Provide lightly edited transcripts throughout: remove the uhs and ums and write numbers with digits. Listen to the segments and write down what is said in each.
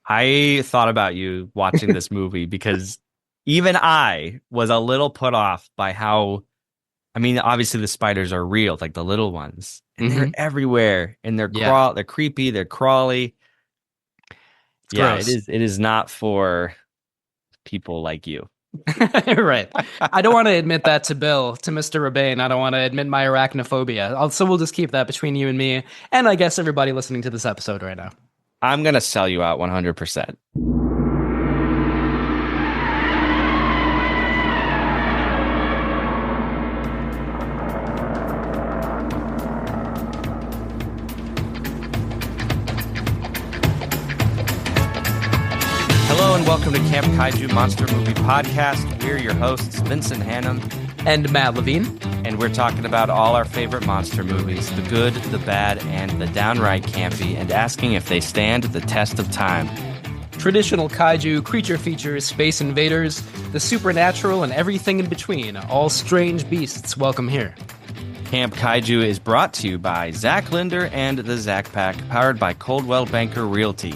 I thought about you watching this movie because even I was a little put off by how, I mean, obviously the spiders are real, like the little ones, and they're Hmm. everywhere and Yeah, they're creepy, they're crawly. it's Yeah, gross. it is not for people like you. Right. I don't want to admit that to Bill, to Mr. Rebane. I don't want to admit my arachnophobia. So we'll just keep that between you and me, and I guess everybody listening to this episode right now. I'm gonna sell you out 100%. Hello and welcome to Camp Kaiju Monster Movie Podcast. We're your hosts, Vincent Hannum, And Matt Levine. and we're talking about all our favorite monster movies, the good, the bad, and the downright campy, and asking if they stand the test of time. Traditional kaiju, creature features, space invaders, the supernatural, and everything in between. All strange beasts welcome here. Camp Kaiju is brought to you by Zach Linder and the Zach Pack, powered by Coldwell Banker Realty.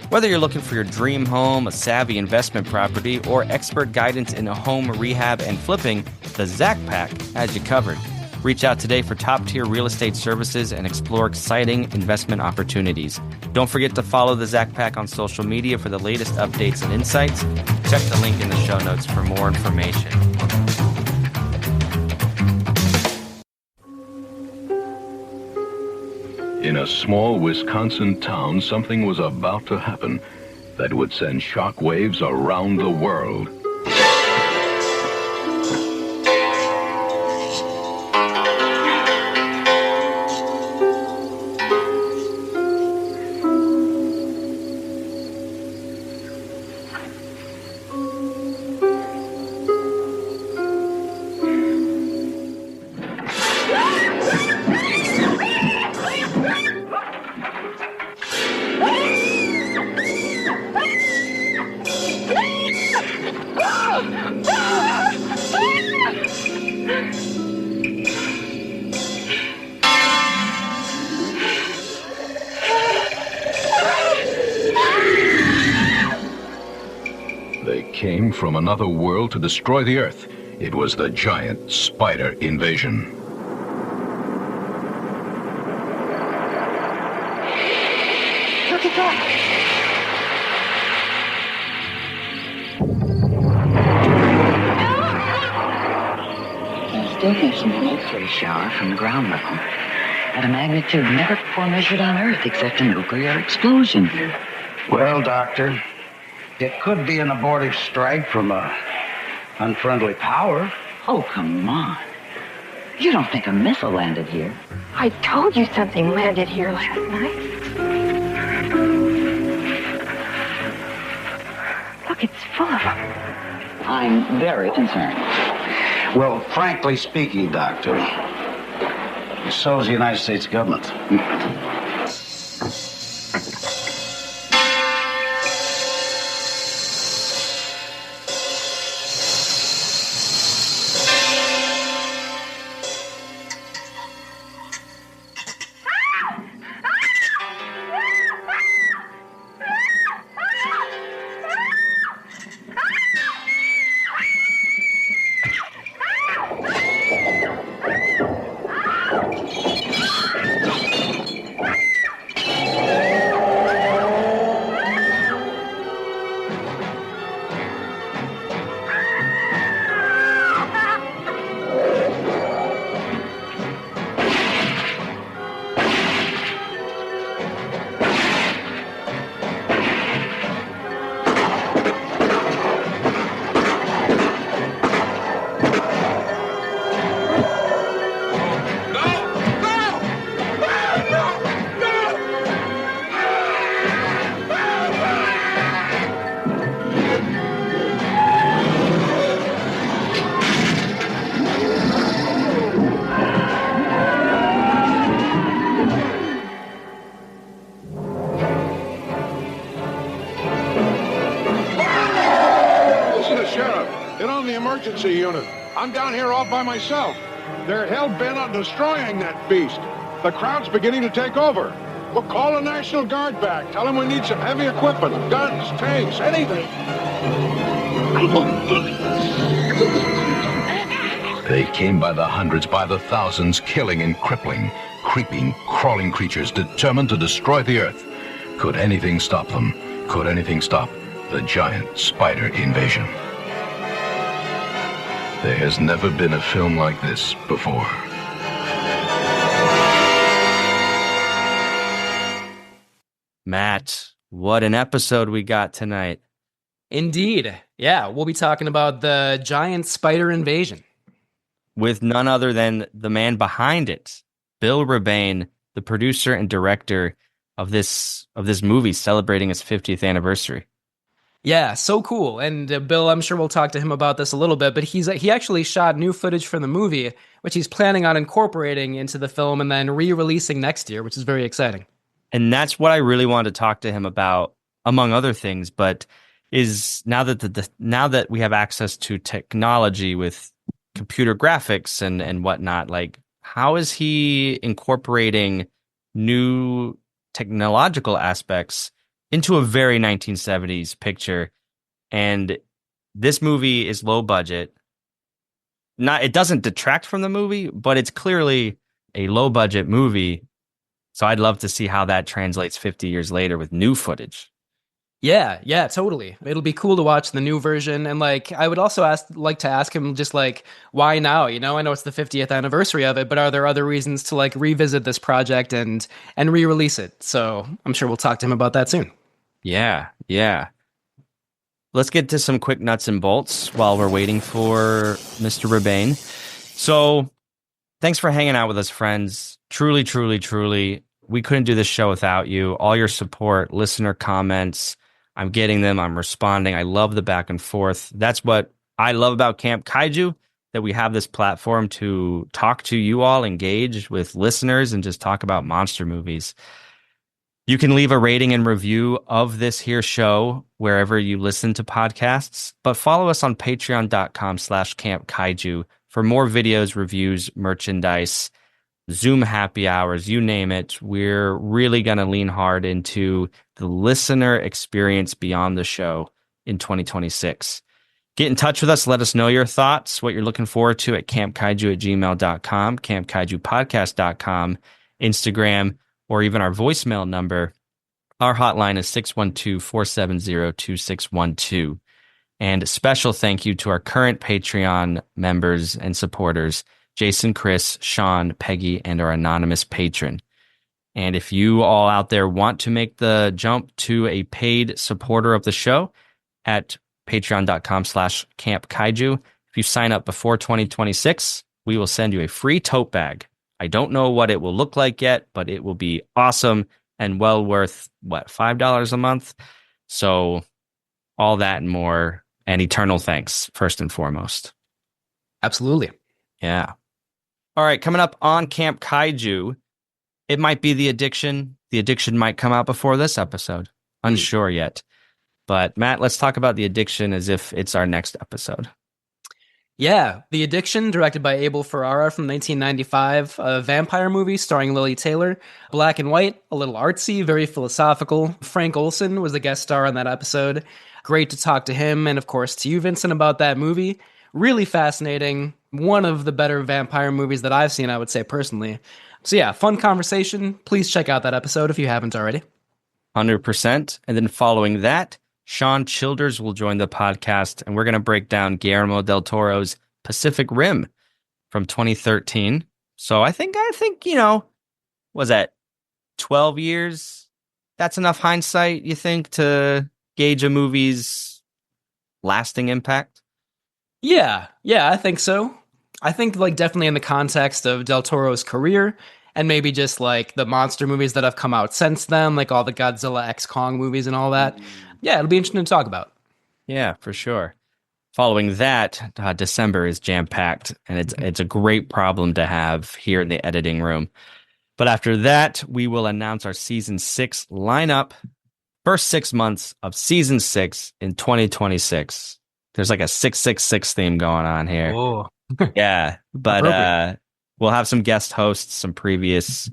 Whether you're looking for your dream home, a savvy investment property, or expert guidance in a home rehab and flipping, the Zach Pack has you covered. Reach out today for top-tier real estate services and explore exciting investment opportunities. Don't forget to follow the Zach Pack on social media for the latest updates and insights. Check the link in the show notes for more information. In a small Wisconsin town, something was about to happen that would send shockwaves around the world. They came from another world to destroy the Earth. It was the giant spider invasion. Look at that! There's still missing an X-ray shower from the ground level at a magnitude never before measured on Earth except a nuclear explosion. Well, Doctor, it could be an abortive strike from a unfriendly power. Oh, come on. You don't think a missile landed here? I told you something landed here last night. Look, it's full of them. I'm very concerned. Well, frankly speaking, Doctor, so is the United States government. emergency unit. I'm down here all by myself. They're hell-bent on destroying that beast. The crowd's beginning to take over. Well, call the National Guard back. Tell them we need some heavy equipment, guns, tanks, anything. They came by the hundreds, by the thousands, killing and crippling, creeping, crawling creatures determined to destroy the earth. Could anything stop them? Could anything stop the giant spider invasion? There has never been a film like this before. Matt, what an episode we got tonight. Indeed. Yeah, we'll be talking about the giant spider invasion. With none other than the man behind it, Bill Rebane, the producer and director of this movie celebrating its 50th anniversary. Yeah, so cool. And Bill, I'm sure we'll talk to him about this a little bit, but he actually shot new footage from the movie, which he's planning on incorporating into the film and then re-releasing next year, which is very exciting. And that's what I really wanted to talk to him about, among other things, but is now that we have access to technology with computer graphics and whatnot, like how is he incorporating new technological aspects into a very 1970s picture? And this movie is low budget. It doesn't detract from the movie, but it's clearly a low budget movie. So I'd love to see how that translates 50 years later with new footage. Yeah, totally. It'll be cool to watch the new version. And like, I would also like to ask him just like, why now? You know, I know it's the 50th anniversary of it, but are there other reasons to like revisit this project and re-release it? So I'm sure we'll talk to him about that soon. Yeah. Let's get to some quick nuts and bolts while we're waiting for Mr. Rebane. So thanks for hanging out with us, friends. Truly, truly, truly. We couldn't do this show without you. All your support, listener comments, I'm getting them. I'm responding. I love the back and forth. That's what I love about Camp Kaiju, that we have this platform to talk to you all, engage with listeners, and just talk about monster movies. You can leave a rating and review of this here show wherever you listen to podcasts, but follow us on patreon.com/Camp Kaiju for more videos, reviews, merchandise, Zoom happy hours, you name it. We're really going to lean hard into the listener experience beyond the show in 2026. Get in touch with us. Let us know your thoughts, what you're looking forward to at campkaiju@gmail.com, campkaijupodcast.com, Instagram, or even our voicemail number. Our hotline is 612-470-2612. And a special thank you to our current Patreon members and supporters, Jason, Chris, Sean, Peggy, and our anonymous patron. And if you all out there want to make the jump to a paid supporter of the show at patreon.com/Camp Kaiju, if you sign up before 2026, we will send you a free tote bag. I don't know what it will look like yet, but it will be awesome and well worth, $5 a month? So all that and more, and eternal thanks, first and foremost. Absolutely. Yeah. All right, coming up on Camp Kaiju, it might be The Addiction. The Addiction might come out before this episode. Unsure yet. But Matt, let's talk about The Addiction as if it's our next episode. Yeah, The Addiction, directed by Abel Ferrara from 1995, a vampire movie starring Lily Taylor. Black and white, a little artsy, very philosophical. Frank Olson was the guest star on that episode. Great to talk to him, and of course to you, Vincent, about that movie. Really fascinating. One of the better vampire movies that I've seen, I would say personally. So yeah, fun conversation. Please check out that episode if you haven't already. 100%. And then following that, Sean Childers will join the podcast, and we're going to break down Guillermo del Toro's Pacific Rim from 2013. So I think, was that 12 years? That's enough hindsight, you think, to gauge a movie's lasting impact? Yeah, I think so. I think definitely in the context of Del Toro's career, and maybe just the monster movies that have come out since then, like all the Godzilla X Kong movies and all that. Yeah, it'll be interesting to talk about. Yeah, for sure. Following that, December is jam-packed, and it's a great problem to have here in the editing room. But after that, we will announce our Season 6 lineup. First 6 months of Season 6 in 2026. There's a 666 theme going on here. Oh. Yeah, but we'll have some guest hosts, some previous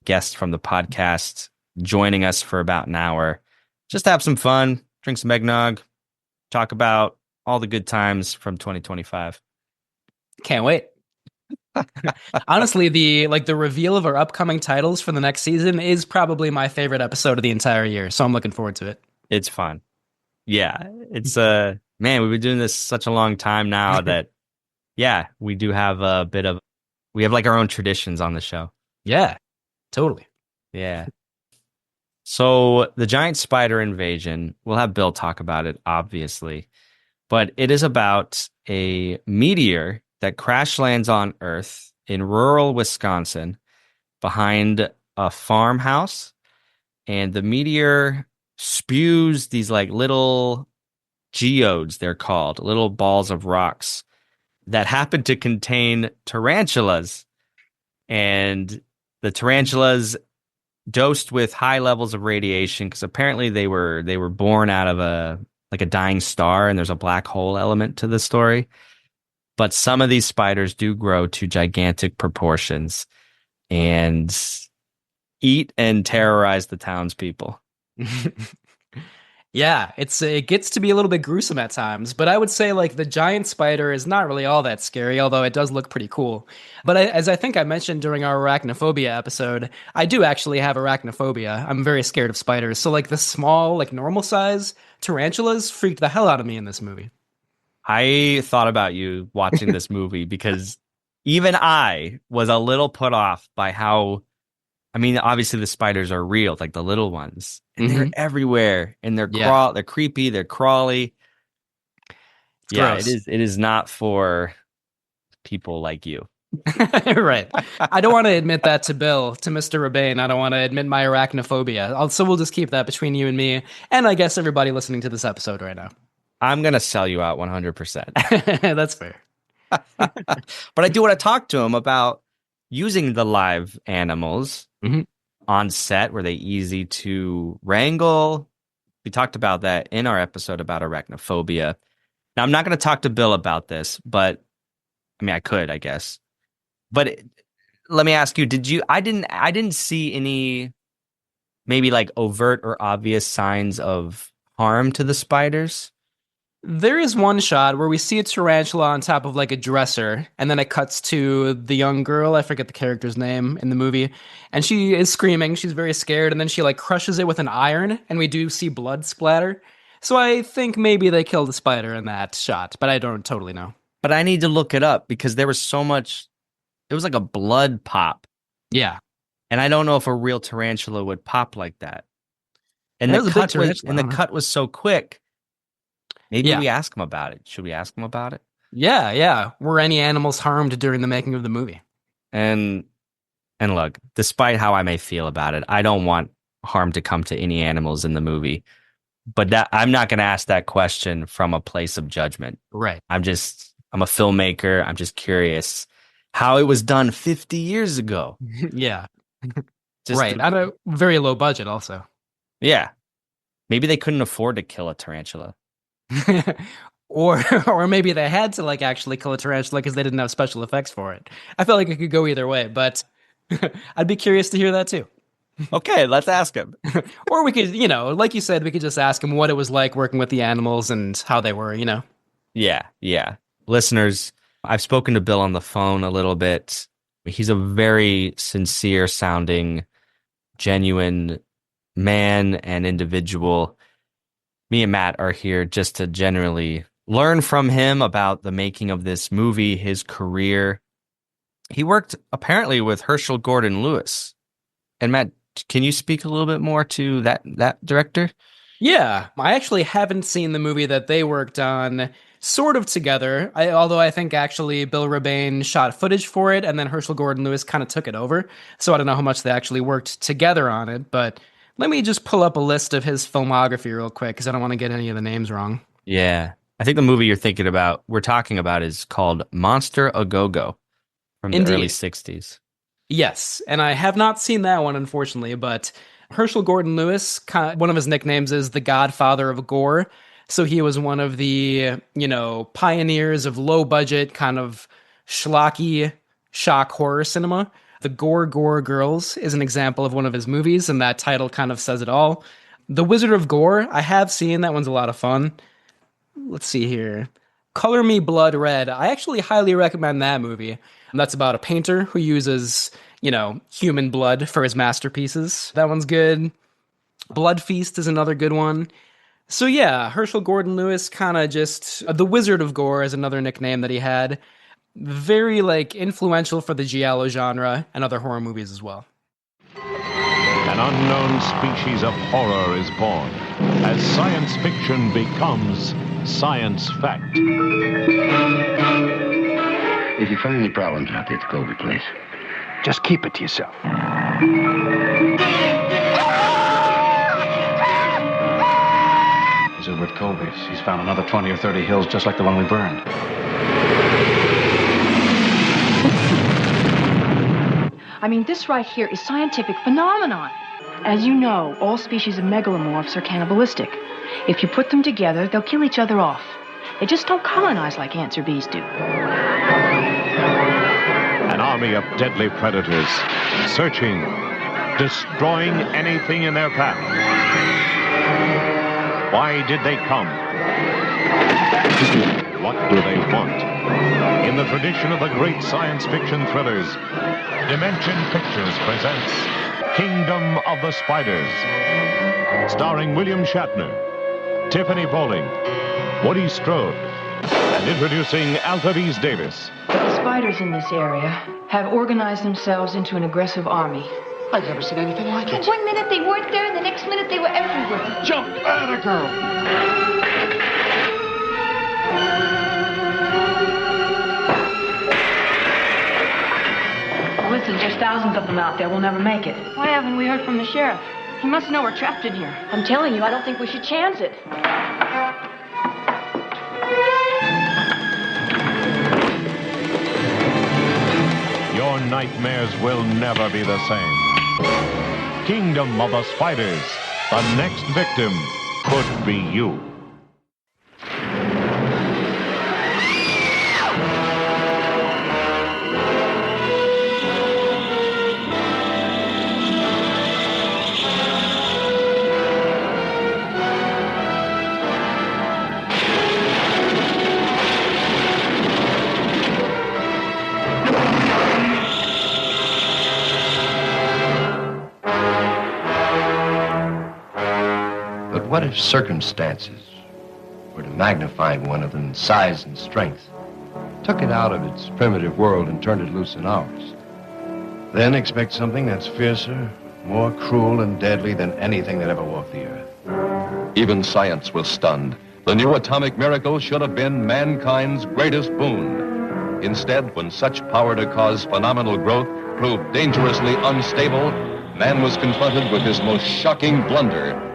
guests from the podcast joining us for about an hour. Just have some fun, drink some eggnog, talk about all the good times from 2025. Can't wait. Honestly, the reveal of our upcoming titles for the next season is probably my favorite episode of the entire year, so I'm looking forward to it. It's fun. Yeah, it's man, we've been doing this such a long time now that yeah, we do have we have like our own traditions on the show. Yeah, totally. Yeah. So the giant spider invasion, we'll have Bill talk about it, obviously, but it is about a meteor that crash lands on Earth in rural Wisconsin behind a farmhouse, and the meteor spews these like little geodes, they're called, little balls of rocks that happen to contain tarantulas. And the tarantulas dosed with high levels of radiation because apparently they were born out of a dying star, and there's a black hole element to the story. But some of these spiders do grow to gigantic proportions and eat and terrorize the townspeople. Yeah, it gets to be a little bit gruesome at times, but I would say like the giant spider is not really all that scary, although it does look pretty cool. But as I think I mentioned during our arachnophobia episode, I do actually have arachnophobia. I'm very scared of spiders. So like the small, like normal size tarantulas freaked the hell out of me in this movie. I thought about you watching this movie because even I was a little put off by how, I mean, obviously the spiders are real, like the little ones, and they're everywhere, and they're they're creepy, they're crawly. It's gross. It is not for people like you. Right. I don't want to admit that to Bill, to Mr. Rebane. I don't want to admit my arachnophobia. So we'll just keep that between you and me, and I guess everybody listening to this episode right now. I'm going to sell you out 100%. That's fair. But I do want to talk to him about using the live animals on set. Were they easy to wrangle? We talked about that in our episode about arachnophobia. Now, I'm not going to talk to Bill about this, but I mean, I could, I guess. But let me ask you, I didn't see any maybe like overt or obvious signs of harm to the spiders. There is one shot where we see a tarantula on top of like a dresser, and then it cuts to the young girl, I forget the character's name in the movie, and she is screaming, she's very scared, and then she like crushes it with an iron, and we do see blood splatter. So I think maybe they killed the spider in that shot, but I don't totally know. But I need to look it up because there was so much, it was like a blood pop. Yeah. And I don't know if a real tarantula would pop like that. And the cut was so quick. Maybe we ask him about it. Should we ask him about it? Yeah. Were any animals harmed during the making of the movie? And look, despite how I may feel about it, I don't want harm to come to any animals in the movie. But I'm not going to ask that question from a place of judgment. Right. I'm a filmmaker. I'm just curious how it was done 50 years ago. Yeah. Right. At a very low budget also. Yeah. Maybe they couldn't afford to kill a tarantula. or maybe they had to like actually kill a tarantula because they didn't have special effects for it. I felt like it could go either way, but I'd be curious to hear that too. Okay, let's ask him. Or we could, like you said, we could just ask him what it was like working with the animals and how they were, Yeah. Listeners, I've spoken to Bill on the phone a little bit. He's a very sincere sounding, genuine man and individual. Me and Matt are here just to generally learn from him about the making of this movie, his career. He worked apparently with Herschel Gordon Lewis. And Matt, can you speak a little bit more to that director? Yeah, I actually haven't seen the movie that they worked on sort of together, although I think actually Bill Rebane shot footage for it, and then Herschel Gordon Lewis kind of took it over. So I don't know how much they actually worked together on it, but let me just pull up a list of his filmography real quick, because I don't want to get any of the names wrong. Yeah. I think the movie we're talking about is called Monster A Go-Go from the early 60s. Yes, and I have not seen that one, unfortunately, but Herschel Gordon Lewis, one of his nicknames is the Godfather of Gore. So he was one of the, pioneers of low budget, kind of schlocky shock horror cinema. The Gore Gore Girls is an example of one of his movies, and that title kind of says it all. The Wizard of Gore, I have seen. That one's a lot of fun. Let's see here. Color Me Blood Red. I actually highly recommend that movie. That's about a painter who uses, human blood for his masterpieces. That one's good. Blood Feast is another good one. So yeah, Herschel Gordon Lewis, kind of just the Wizard of Gore is another nickname that he had. Very influential for the giallo genre and other horror movies as well. An unknown species of horror is born as science fiction becomes science fact. If you find any problems out there at the Colby place, Just keep it to yourself. He's over at Colby's. He's found another 20 or 30 hills just like the one we burned. I mean, this right here is scientific phenomenon. As you know, all species of megalomorphs are cannibalistic. If you put them together, they'll kill each other off. They just don't colonize like ants or bees do. An army of deadly predators, searching, destroying anything in their path. Why did they come? What do they want? In the tradition of the great science fiction thrillers, Dimension Pictures presents Kingdom of the Spiders, starring William Shatner, Tiffany Bowling, Woody Strode, and introducing Alta Reese Davis. The spiders in this area have organized themselves into an aggressive army. I've never seen anything like it. One minute they weren't there, and the next minute they were everywhere. Jump at a girl. Listen, there's thousands of them out there. We'll never make it. Why haven't we heard from the sheriff? He must know we're trapped in here. I'm telling you, I don't think we should chance it. Your nightmares will never be the same. Kingdom of the Spiders. The next victim could be you. What if circumstances were to magnify one of them in size and strength, took it out of its primitive world and turned it loose in ours? Then expect something that's fiercer, more cruel and deadly than anything that ever walked the earth. Even science was stunned. The new atomic miracle should have been mankind's greatest boon. Instead, when such power to cause phenomenal growth proved dangerously unstable, man was confronted with his most shocking blunder.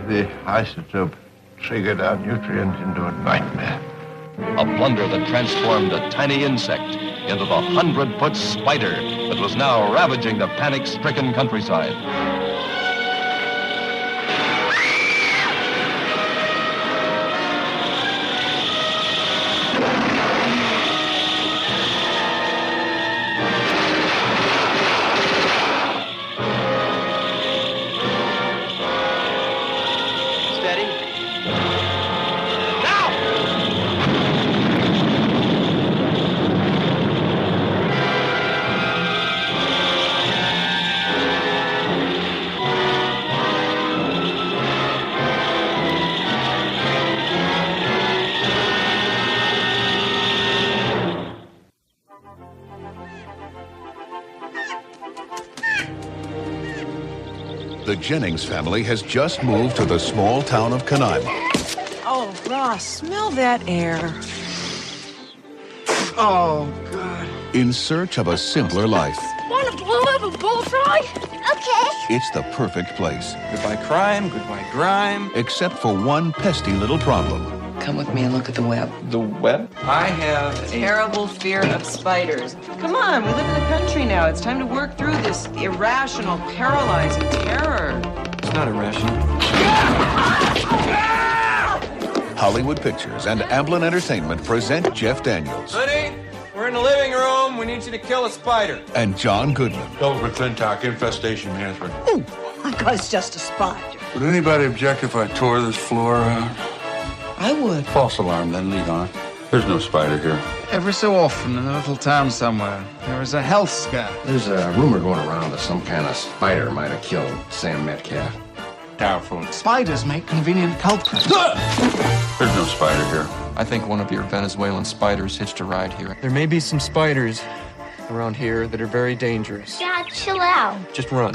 The isotope triggered our nutrients into a nightmare. A blunder that transformed a tiny insect into the 100-foot spider that was now ravaging the panic-stricken countryside. The Jennings family has just moved to the small town of Canaima. Oh, Ross, smell that air. Oh, God. In search of a simpler life. Want a bull fry? Okay. It's the perfect place. Goodbye crime, goodbye grime. Except for one pesky little problem. Come with me and look at the web. The web? I have a terrible fear of spiders. Come on, we live in the country now. It's time to work through this irrational, paralyzing terror. It's not irrational. Hollywood Pictures and Amblin Entertainment present Jeff Daniels. Honey, we're We're in the living room. We need you to kill a spider. And John Goodman. Bill McClintock, Infestation Management. That guy's just a spider. Would anybody object if I tore this floor out? I would. False alarm, then lead on. There's no spider here. Every so often in a little town somewhere, there is a health scare. There's a rumor going around that some kind of spider might have killed Sam Metcalf. Doubtful. Spiders make convenient culprits. There's no spider here. I think one of your Venezuelan spiders hitched a ride here. There may be some spiders around here that are very dangerous. Dad, chill out. Just run.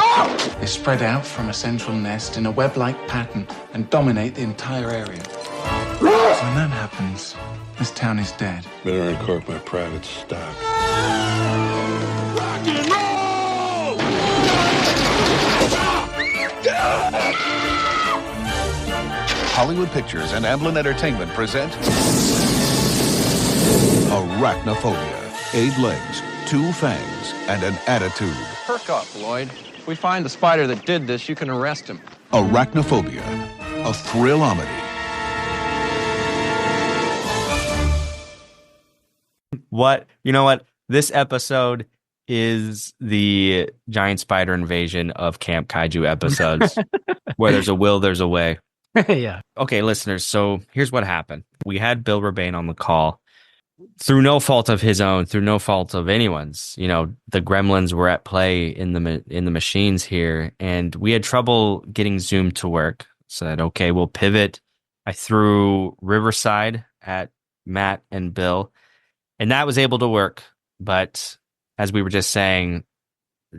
They spread out from a central nest in a web-like pattern and dominate the entire area. When that happens, this town is dead. Better uncork my private stock. Rock and roll! Hollywood Pictures and Amblin Entertainment present Arachnophobia. 8 legs, 2 fangs, and an attitude. Perk up, Lloyd. If we find the spider that did this, you can arrest him. Arachnophobia, a thrill-omedy. What? You know what? This episode is the giant spider invasion of Camp Kaiju episodes. Where there's a will, there's a way. Yeah. Okay, listeners, so here's what happened. We had Bill Rebane on the call. Through no fault of his own, through no fault of anyone's, you know, the gremlins were at play in the machines here, and we had trouble getting Zoom to work. Said, okay, we'll pivot. I threw Riverside at Matt and Bill, and that was able to work. But as we were just saying,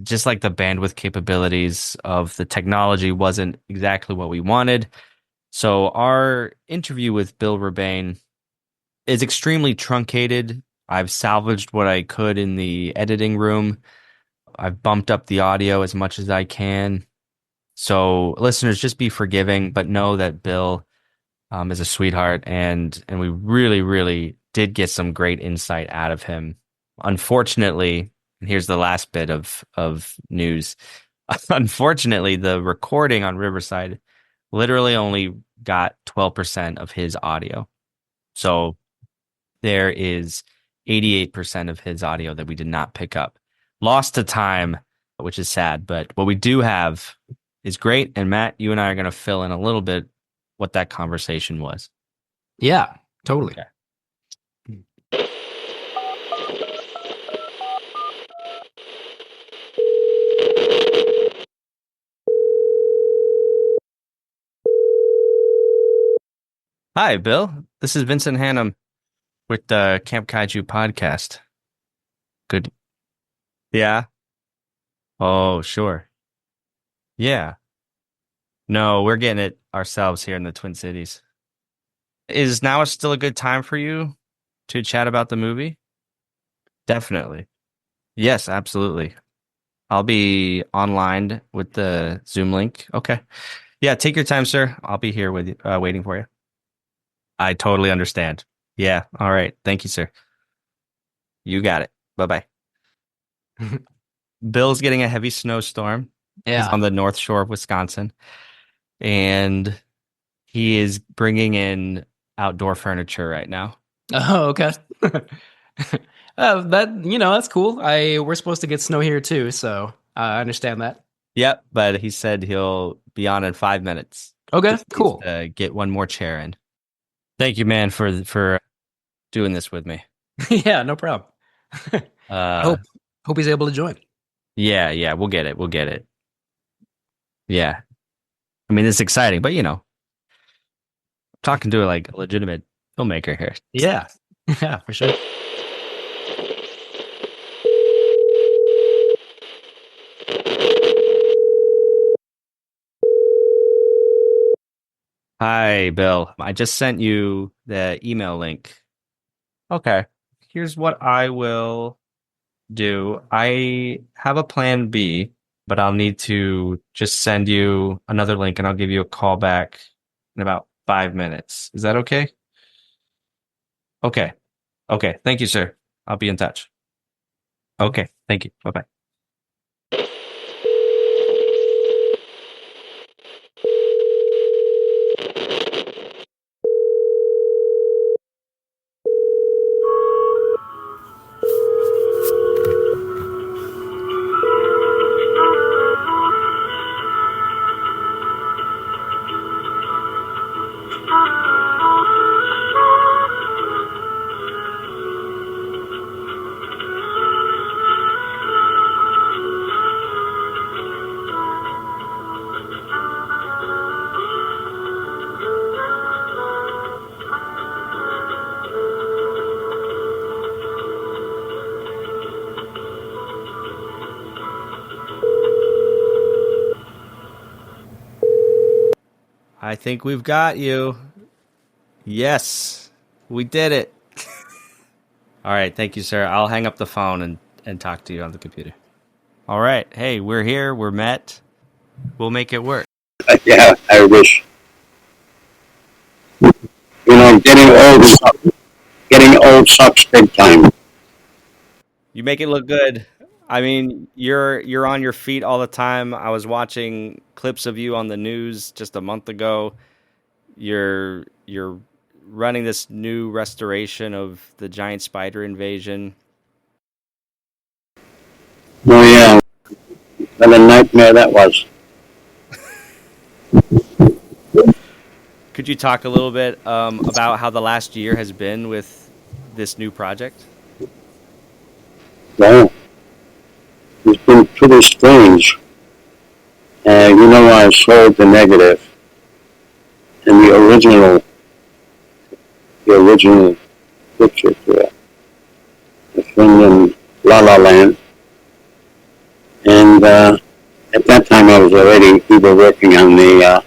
just like the bandwidth capabilities of the technology wasn't exactly what we wanted. So our interview with Bill Rebane is extremely truncated. I've salvaged what I could in the editing room. I've bumped up the audio as much as I can. So listeners, just be forgiving, but know that Bill is a sweetheart, and we really, really did get some great insight out of him. Unfortunately, and here's the last bit of news. Unfortunately, the recording on Riverside literally only got 12% of his audio. So there is 88% of his audio that we did not pick up. Lost to time, which is sad, but what we do have is great. And Matt, you and I are going to fill in a little bit what that conversation was. Yeah, totally. Okay. Hi, Bill. This is Vincent Hannum with the Camp Kaiju podcast. Good. Yeah. Oh, sure. Yeah. No, we're getting it ourselves here in the Twin Cities. Is now still a good time for you to chat about the movie? Definitely. Yes, absolutely. I'll be online with the Zoom link. Okay. Yeah, take your time, sir. I'll be here with you, waiting for you. I totally understand. Yeah. All right. Thank you, sir. You got it. Bye-bye. Bill's getting a heavy snowstorm. Yeah. He's on the north shore of Wisconsin. And he is bringing in outdoor furniture right now. Oh, okay. That's cool. We're supposed to get snow here too, so I understand that. Yep. But he said he'll be on in 5 minutes. Okay, cool. Get one more chair in. Thank you, man, for doing this with me. Yeah, no problem. Hope he's able to join. Yeah, we'll get it. Yeah. I mean, it's exciting, but talking to like a legitimate filmmaker here. Yeah. Yeah, for sure. Hi, Bill. I just sent you the email link. Okay. Here's what I will do. I have a plan B, but I'll need to just send you another link and I'll give you a call back in about 5 minutes. Is that okay? Okay. Thank you, sir. I'll be in touch. Okay. Thank you. Bye-bye. I think we've got you. Yes, we did it. All right, thank you, sir. I'll hang up the phone and talk to you on the computer. All right. Hey, we're here. We're met. We'll make it work. Yeah, I wish. You know, getting old sucks big time. You make it look good. I mean, you're on your feet all the time. I was watching clips of you on the news just a month ago. You're running this new restoration of the giant spider invasion. Oh yeah, what a nightmare that was. Could you talk a little bit about how the last year has been with this new project? Well, it's been pretty strange. You know, I sold the negative and the original picture to a friend in La La Land. And at that time we were working on the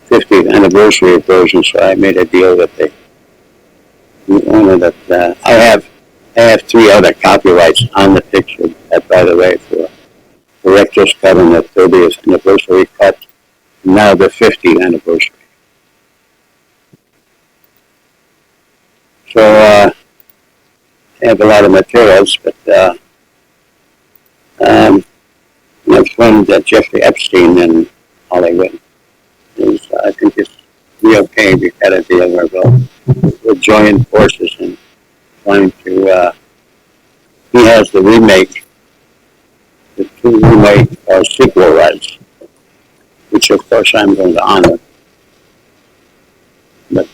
50th anniversary version, so I made a deal with the owner that I have 3 other copyrights on the picture, by the way, for the director's cut and the 30th anniversary cut, and now the 50th anniversary. So I have a lot of materials, but my friend Jeffrey Epstein in Hollywood is, I think it's be okay. We've got a deal where we'll join forces and trying to. He has the 2 remake sequel rights, which of course I'm going to honor. But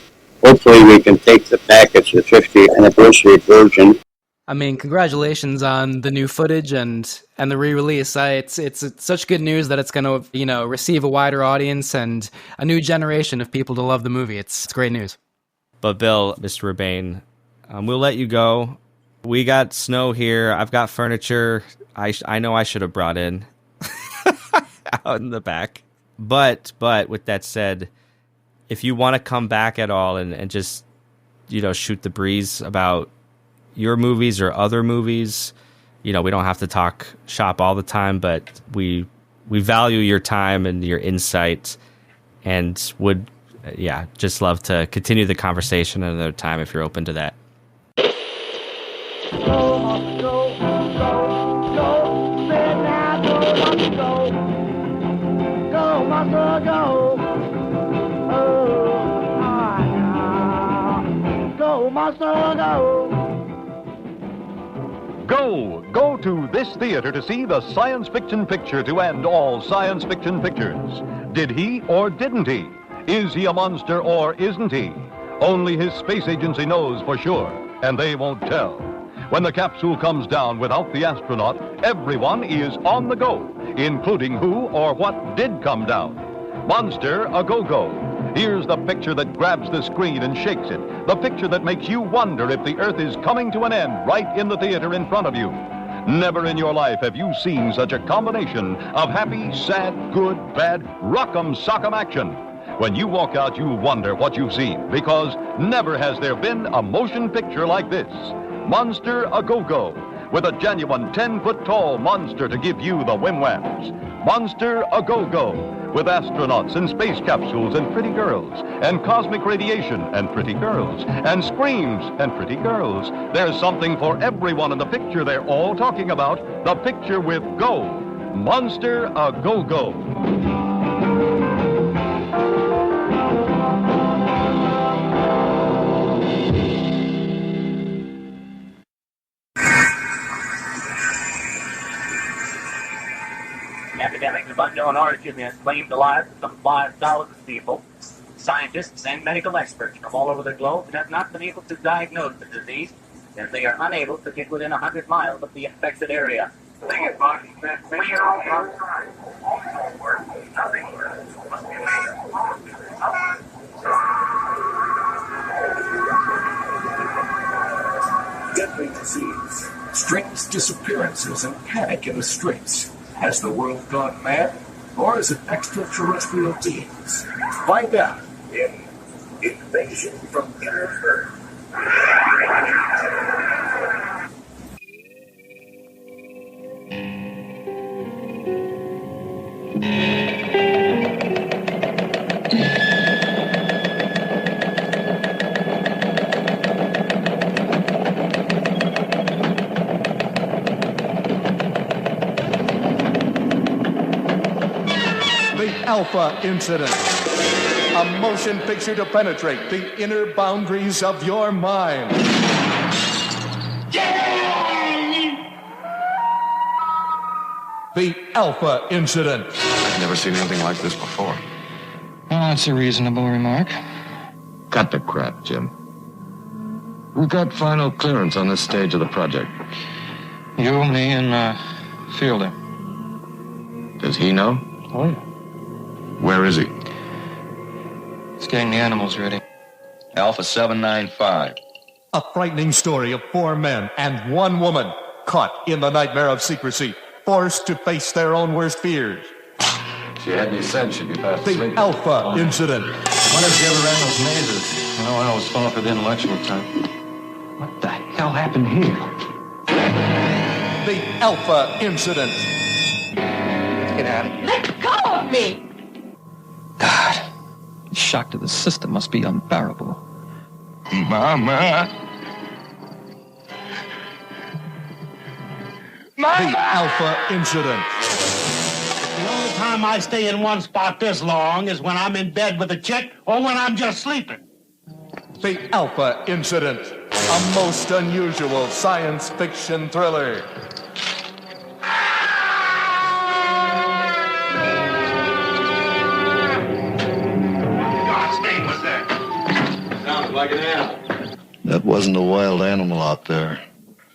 hopefully we can take the package, the 50th anniversary version. I mean, congratulations on the new footage and the re-release. It's such good news that it's going to, receive a wider audience and a new generation of people to love the movie. It's great news. But Bill, Mr. Rebane, we'll let you go. We got snow here. I've got furniture I know I should have brought in out in the back. But with that said, if you want to come back at all and just, shoot the breeze about your movies or other movies, we don't have to talk shop all the time, but we value your time and your insight and would, just love to continue the conversation another time if you're open to that. Go to this theater to see the science fiction picture to end all science fiction pictures. Did he or didn't he? Is he a monster or isn't he? Only his space agency knows for sure, and they won't tell. When the capsule comes down without the astronaut, everyone is on the go, including who or what did come down. Monster a Go-Go. Here's the picture that grabs the screen and shakes it. The picture that makes you wonder if the Earth is coming to an end right in the theater in front of you. Never in your life have you seen such a combination of happy, sad, good, bad, rock'em sock'em action. When you walk out, you wonder what you've seen, because never has there been a motion picture like this. Monster a Go-Go, with a genuine 10-foot-tall monster to give you the whim-whams. Monster a Go-Go, with astronauts and space capsules and pretty girls, and cosmic radiation and pretty girls, and screams and pretty girls. There's something for everyone in the picture they're all talking about, the picture with Go. Monster a Go-Go. Epidemics of unknown origin has claimed the lives of some 5,000 people. Scientists and medical experts from all over the globe have not been able to diagnose the disease, and they are unable to get within 100 miles of the infected area. The thing is, Buck, that we are all outside. All work, nothing must be made. Deadly disease, strange disappearances, and panic in the streets. Has the world gone mad, or is it extraterrestrial beings? Find out information from Earth. Alpha Incident, a motion picture to penetrate the inner boundaries of your mind. The Alpha Incident. I've never seen anything like this before. Well, that's a reasonable remark. Cut the crap, Jim. Who got final clearance on this stage of the project? You, me, and Fielder. Does he know? Oh, yeah. Where is he? He's getting the animals ready. Alpha 795. A frightening story of 4 men and 1 woman caught in the nightmare of secrecy, forced to face their own worst fears. She had any sense she'd be fast The asleep. Alpha Incident. Wonder if she ever ran those mazes. You know, I always fall for the intellectual type. What the hell happened here? The Alpha Incident. Let's get out of here. Let go of me! God, the shock to the system must be unbearable. Mama. The Alpha Incident. The only time I stay in one spot this long is when I'm in bed with a chick or when I'm just sleeping. The Alpha Incident, a most unusual science fiction thriller. Like an animal. That wasn't a wild animal out there.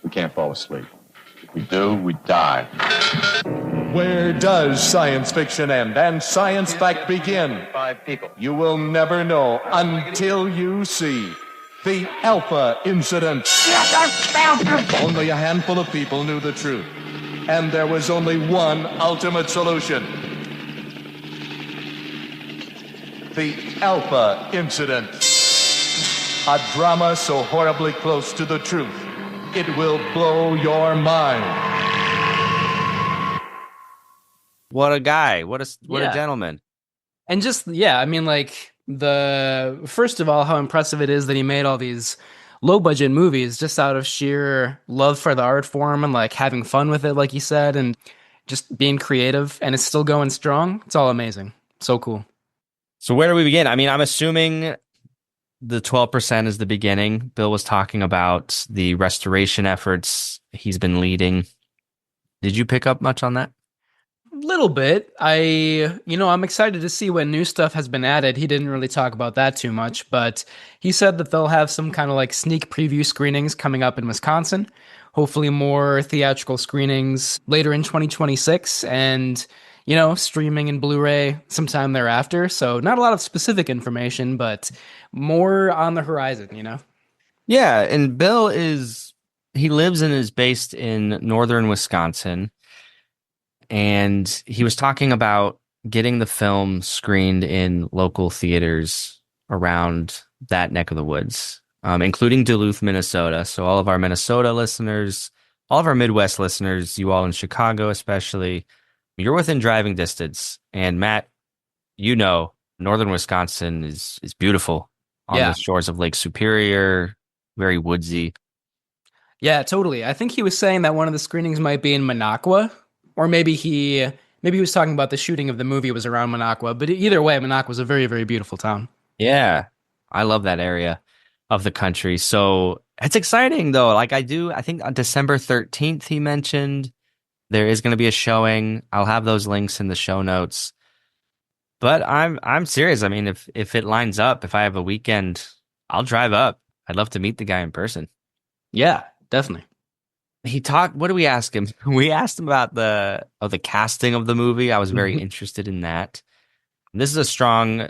We can't fall asleep. If we do, we die. Where does science fiction end and science fact begin? 5 people. You will never know until you see the Alpha Incident. Only a handful of people knew the truth, and there was only one ultimate solution. The Alpha Incident. A drama so horribly close to the truth, it will blow your mind. What a guy. What a gentleman. And just, I mean, like, first of all, how impressive it is that he made all these low-budget movies just out of sheer love for the art form and, like, having fun with it, like you said, and just being creative, and it's still going strong. It's all amazing. So cool. So where do we begin? I mean, I'm assuming the 12% is the beginning. Bill was talking about the restoration efforts he's been leading. Did you pick up much on that? Little bit. I'm excited to see what new stuff has been added. He didn't really talk about that too much, but he said that they'll have some kind of like sneak preview screenings coming up in Wisconsin. Hopefully more theatrical screenings later in 2026 and, streaming and Blu-ray sometime thereafter. So not a lot of specific information, but more on the horizon, Yeah, and Bill he lives and is based in northern Wisconsin. And he was talking about getting the film screened in local theaters around that neck of the woods, including Duluth, Minnesota. So all of our Minnesota listeners, all of our Midwest listeners, you all in Chicago especially, you're within driving distance. And Matt, northern Wisconsin is beautiful on the shores of Lake Superior, very woodsy. Yeah, totally. I think he was saying that one of the screenings might be in Minocqua. Or maybe he was talking about the shooting of the movie was around Minocqua. But either way, Minocqua is a very, very beautiful town. Yeah, I love that area of the country. So it's exciting, though. Like I think on December 13th, he mentioned there is going to be a showing. I'll have those links in the show notes. But I'm serious. I mean, if it lines up, if I have a weekend, I'll drive up. I'd love to meet the guy in person. Yeah, definitely. What did we ask him? We asked him about the casting of the movie. I was very interested in that. And this is a strong,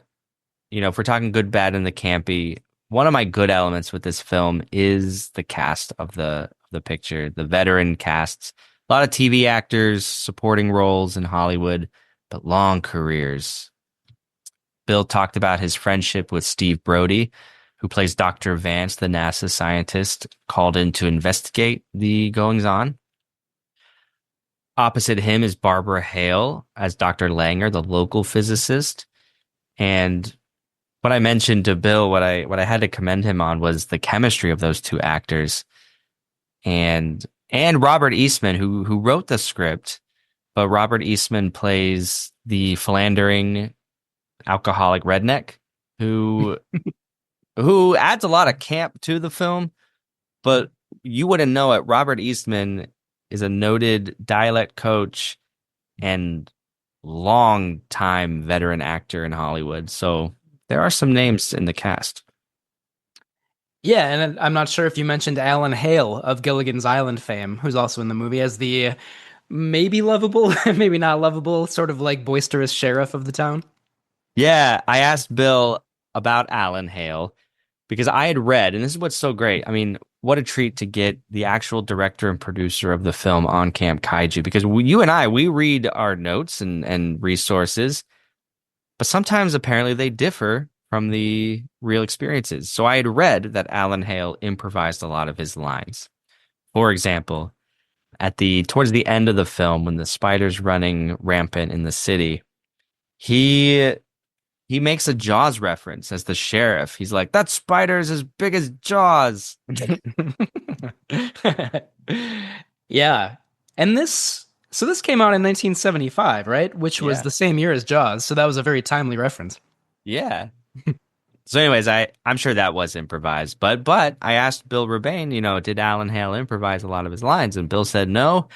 if we're talking good, bad, and the campy, one of my good elements with this film is the cast of the picture, the veteran casts. A lot of TV actors, supporting roles in Hollywood, but long careers. Bill talked about his friendship with Steve Brody, who plays Dr. Vance, the NASA scientist called in to investigate the goings-on. Opposite him is Barbara Hale as Dr. Langer, the local physicist. And what I mentioned to Bill, what I had to commend him on was the chemistry of those two actors. And Robert Eastman, who wrote the script, but Robert Eastman plays the philandering alcoholic redneck who adds a lot of camp to the film, but you wouldn't know it. Robert Eastman is a noted dialect coach and long-time veteran actor in Hollywood. So there are some names in the cast. Yeah, and I'm not sure if you mentioned Alan Hale of Gilligan's Island fame, who's also in the movie as the maybe lovable, maybe not lovable, sort of like boisterous sheriff of the town. Yeah, I asked Bill about Alan Hale because I had read, and this is what's so great. I mean, what a treat to get the actual director and producer of the film on Camp Kaiju, because you and I, we read our notes and resources, but sometimes apparently they differ from the real experiences. So I had read that Alan Hale improvised a lot of his lines. For example, towards the end of the film, when the spider's running rampant in the city, he makes a Jaws reference as the sheriff. He's like, that spider's as big as Jaws. Yeah. And this came out in 1975, right? Which was the same year as Jaws. So that was a very timely reference. Yeah. So anyways, I'm sure that was improvised, but I asked Bill Rebane, did Alan Hale improvise a lot of his lines? And Bill said no.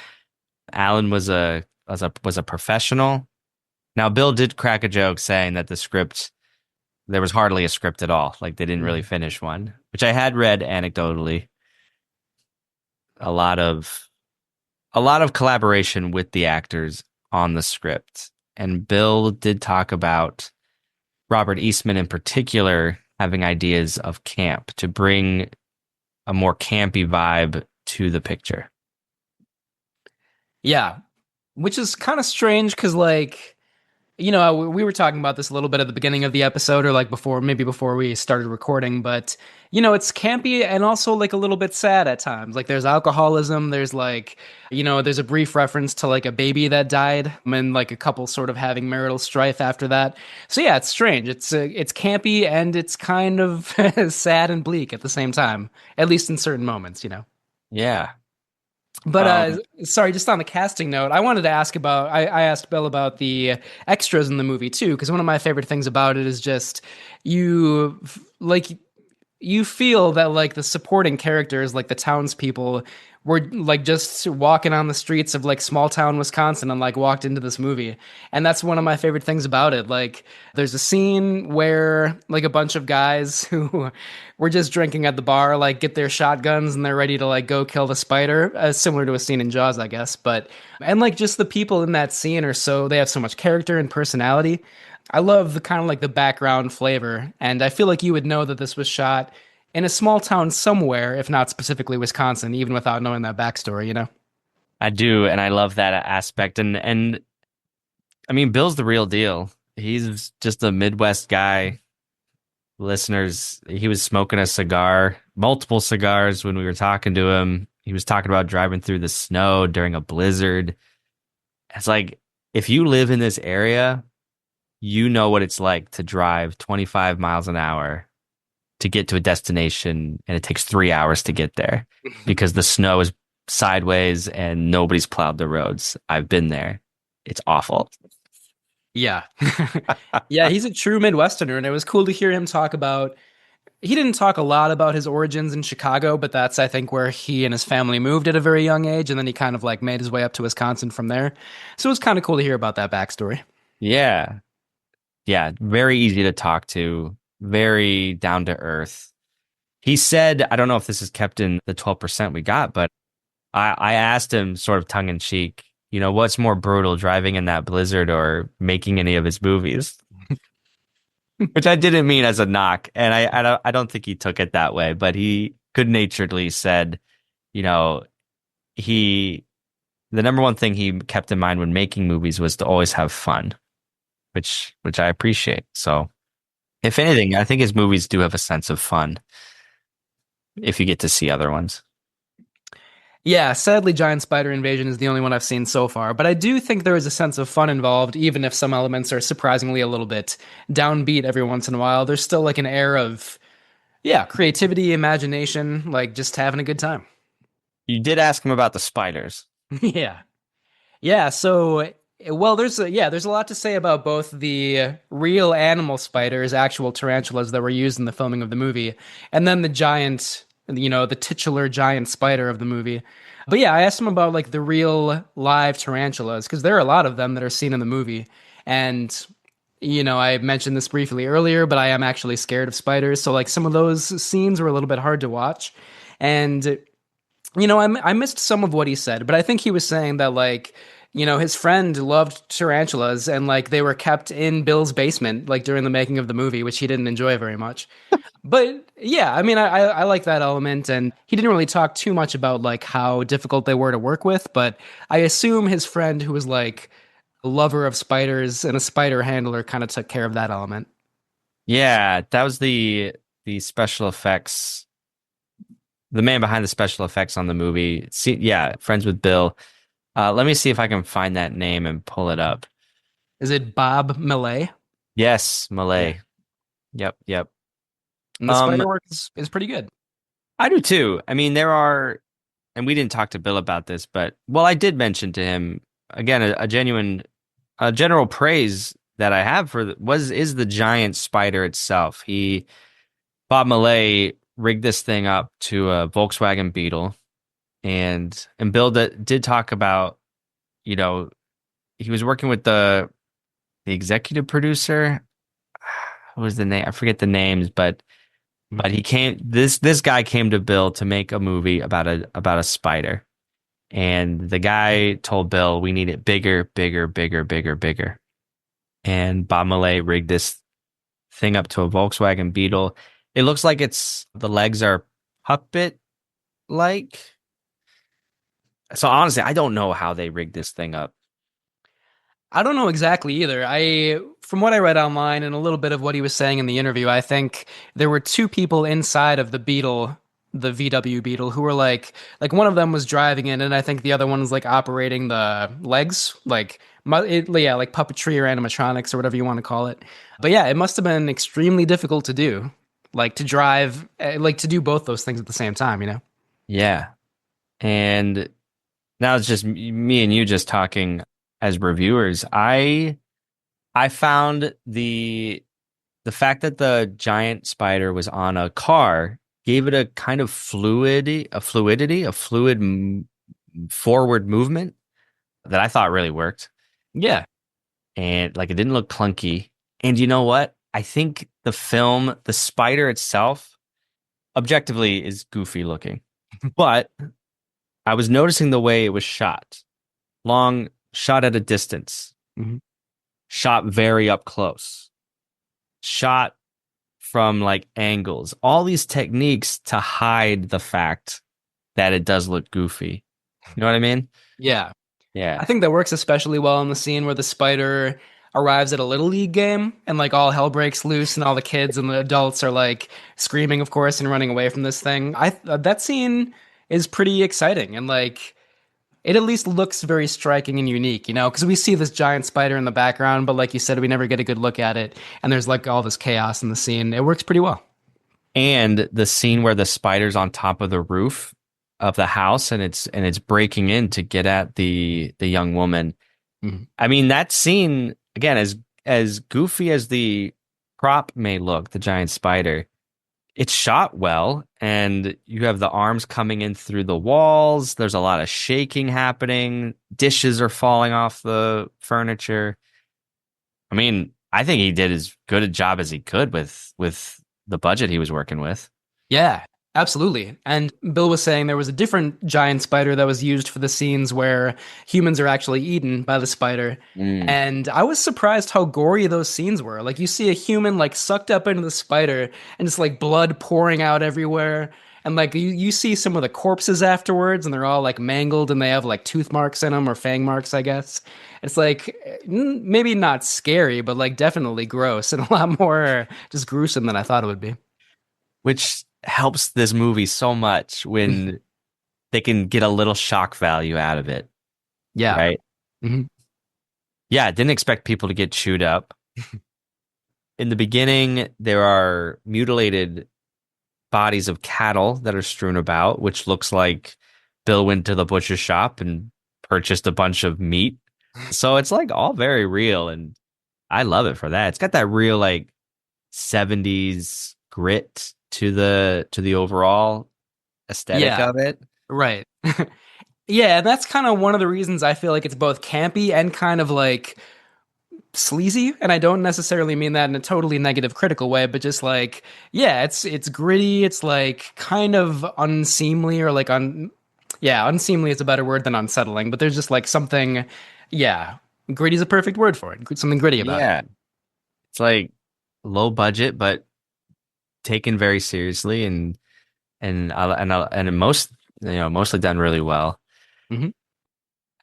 Alan was a professional. Now, Bill did crack a joke saying that there was hardly a script at all. Like they didn't really finish one, which I had read anecdotally. A lot of collaboration with the actors on the script. And Bill did talk about Robert Eastman in particular having ideas of camp to bring a more campy vibe to the picture. Yeah, which is kind of strange because, like, we were talking about this a little bit at the beginning of the episode, or like before we started recording, but it's campy and also like a little bit sad at times. Like there's alcoholism, there's like, there's a brief reference to like a baby that died and like a couple sort of having marital strife after that. So yeah, it's strange. It's campy and it's kind of sad and bleak at the same time, at least in certain moments, Yeah. But sorry, just on the casting note, I wanted to ask about. I asked Bill about the extras in the movie too, because one of my favorite things about it is just you feel that like the supporting characters, like the townspeople, were like just walking on the streets of like small town Wisconsin and like walked into this movie. And that's one of my favorite things about it. Like there's a scene where like a bunch of guys who were just drinking at the bar, like get their shotguns and they're ready to like go kill the spider, similar to a scene in Jaws, I guess. And like just the people in that scene they have so much character and personality. I love the kind of like the background flavor. And I feel like you would know that this was shot in a small town somewhere, if not specifically Wisconsin, even without knowing that backstory, I do, and I love that aspect. And I mean, Bill's the real deal. He's just a Midwest guy. Listeners, he was smoking a cigar, multiple cigars when we were talking to him. He was talking about driving through the snow during a blizzard. It's like, if you live in this area, you know what it's like to drive 25 miles an hour to get to a destination, and it takes 3 hours to get there because the snow is sideways and nobody's plowed the roads. I've been there. It's awful. Yeah. Yeah, he's a true Midwesterner, and it was cool to hear him talk about. He didn't talk a lot about his origins in Chicago, but that's, I think, where he and his family moved at a very young age, and then he kind of like made his way up to Wisconsin from there. So it was kind of cool to hear about that backstory. Yeah. Yeah, very easy to talk to. Very down to earth. He said, I don't know if this is kept in the 12% we got, but I asked him sort of tongue in cheek, what's more brutal, driving in that blizzard or making any of his movies? Which I didn't mean as a knock. And I don't think he took it that way, but he good naturedly said, the number one thing he kept in mind when making movies was to always have fun, which I appreciate. So If anything, I think his movies do have a sense of fun if you get to see other ones. Yeah, sadly, Giant Spider Invasion is the only one I've seen so far, but I do think there is a sense of fun involved, even if some elements are surprisingly a little bit downbeat every once in a while. There's still like an air of, yeah, creativity, imagination, like just having a good time. You did ask him about the spiders. Yeah. Yeah, so well there's a lot to say about both the real animal spiders, actual tarantulas that were used in the filming of the movie, and then the giant, the titular giant spider of the movie. But yeah, I asked him about like the real live tarantulas because there are a lot of them that are seen in the movie. And I mentioned this briefly earlier, but I am actually scared of spiders, so like some of those scenes were a little bit hard to watch. And I missed some of what he said, but I think he was saying that like, his friend loved tarantulas and like they were kept in Bill's basement like during the making of the movie, which he didn't enjoy very much. But yeah, I mean, I like that element, and he didn't really talk too much about like how difficult they were to work with. But I assume his friend, who was like a lover of spiders and a spider handler, kind of took care of that element. Yeah, that was the special effects. The man behind the special effects on the movie. See, yeah, friends with Bill. Let me see if I can find that name and pull it up. Is it Bob Millay? Yes, Millay. Yeah. Yep. And the spider work is pretty good. I do too. I mean, there are, and we didn't talk to Bill about this, but well, I did mention to him again a genuine, general praise that I have for is the giant spider itself. Bob Millay rigged this thing up to a Volkswagen Beetle. And Bill did talk about, he was working with the executive producer. What was the name? I forget the names, but he came. This guy came to Bill to make a movie about a spider, and the guy told Bill, "We need it bigger, bigger, bigger, bigger, bigger." And Bob Millay rigged this thing up to a Volkswagen Beetle. It looks like the legs are puppet like. So honestly, I don't know how they rigged this thing up. I don't know exactly either. From what I read online and a little bit of what he was saying in the interview, I think there were two people inside of the Beetle, the VW Beetle, who were like one of them was driving it, and I think the other one was like operating the legs, like puppetry or animatronics or whatever you want to call it. But yeah, it must have been extremely difficult to do, like to drive, like to do both those things at the same time, Yeah, and now it's just me and you just talking as reviewers. I found the fact that the giant spider was on a car gave it a kind of fluid forward movement that I thought really worked. Yeah. And like it didn't look clunky. And you know what? I think the spider itself, objectively is goofy looking. But I was noticing the way it was shot. Long shot at a distance. Mm-hmm. Shot very up close. Shot from like angles. All these techniques to hide the fact that it does look goofy. You know what I mean? Yeah. Yeah. I think that works especially well in the scene where the spider arrives at a little league game and like all hell breaks loose and all the kids and the adults are like screaming, of course, and running away from this thing. That scene is pretty exciting and like it at least looks very striking and unique, because we see this giant spider in the background, but like you said, we never get a good look at it. And there's like all this chaos in the scene. It works pretty well. And the scene where the spider's on top of the roof of the house and it's breaking in to get at the young woman. Mm-hmm. I mean, that scene, again, as goofy as the prop may look, the giant spider, it's shot well, and you have the arms coming in through the walls. There's a lot of shaking happening. Dishes are falling off the furniture. I mean, I think he did as good a job as he could with the budget he was working with. Yeah, absolutely. And Bill was saying there was a different giant spider that was used for the scenes where humans are actually eaten by the spider. And I was surprised how gory those scenes were. Like you see a human like sucked up into the spider and just like blood pouring out everywhere. And like you see some of the corpses afterwards, and they're all like mangled, and they have like tooth marks in them or fang marks, I guess. It's like maybe not scary, but like definitely gross and a lot more just gruesome than I thought it would be. Which helps this movie so much when they can get a little shock value out of it. Yeah. Right. Mm-hmm. Yeah, I didn't expect people to get chewed up. In the beginning, there are mutilated bodies of cattle that are strewn about, which looks like Bill went to the butcher shop and purchased a bunch of meat. So it's like all very real, and I love it for that. It's got that real like 70s grit to the overall aesthetic of it. Right. Yeah, that's kind of one of the reasons I feel like it's both campy and kind of like sleazy, and I don't necessarily mean that in a totally negative critical way, but just like, yeah, it's gritty, it's like kind of unseemly or like unseemly is a better word than unsettling, but there's just like something, yeah, gritty is a perfect word for it. Something gritty about it. It's like low budget but taken very seriously and most mostly done really well. Mm-hmm.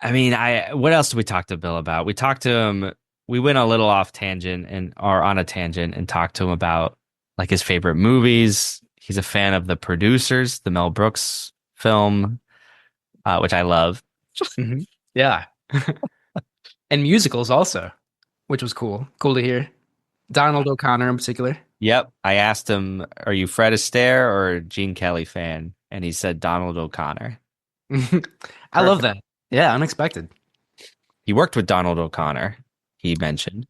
I mean, what else did we talk to Bill about? We talked to him. We went a little off tangent or on a tangent and talked to him about like his favorite movies. He's a fan of The Producers, the Mel Brooks film, which I love. Mm-hmm. Yeah. And musicals also, which was cool. Cool to hear. Donald O'Connor in particular. Yep. I asked him, are you Fred Astaire or a Gene Kelly fan? And he said Donald O'Connor. I love that. Yeah, unexpected. He worked with Donald O'Connor, he mentioned.